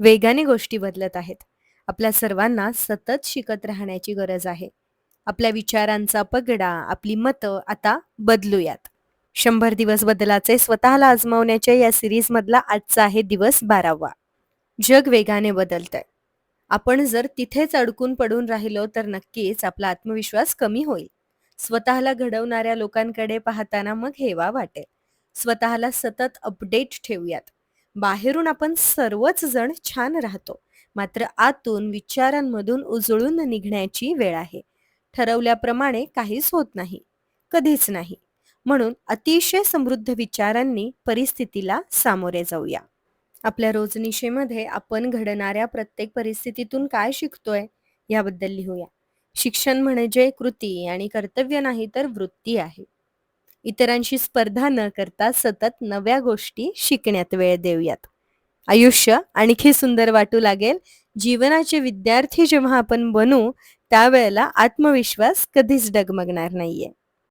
वेगाने गोष्टी बदलत आहेत. आपल्या सर्वांना सतत शिकत राहण्याची गरज आहे. आपल्या विचारांचा पगडा, आपली मतं आता बदलूयात. 100 दिवस बदलाचे स्वतःला आजमावण्याच्या या सीरीजमधला आजचा आहे दिवस 12वा. जग वेगाने बदलतंय. आपण जर तिथेच अडकून पडून राहिलो तर नक्कीच आपला आत्मविश्वास कमी होईल. स्वतःला घडवणाऱ्या लोकांकडे पाहताना मग हेवा वाटेल. स्वतःला सतत अपडेट ठेवूयात. बाहेरून आपण सर्वच जण छान राहतो. मात्र आतून विचारांमधून उजळून निघण्याची वेळ आहे. ठरवल्याप्रमाणे काहीच होत नाही. कधीच नाही. म्हणून अतिशय समृद्ध विचारांनी परिस्थितीला सामोरे जाऊया. आपल्या रोजनिशीमध्ये आपण घडणाऱ्या प्रत्येक परिस्थितीतून काय शिकतोय याबद्दल लिहूया. शिक्षण म्हणजे कृती आणि कर्तव्य नाही तर वृत्ती आहे. इतरांशी स्पर्धा न करता सतत नव्या गोष्टी शिकण्यात वेळ देऊयात. आयुष्य आणखी सुंदर वाटू लागेल. जीवनाचे विद्यार्थी जेव्हा आपण बनू त्यावेळेला आत्मविश्वास कधीच डगमगणार नाहीये.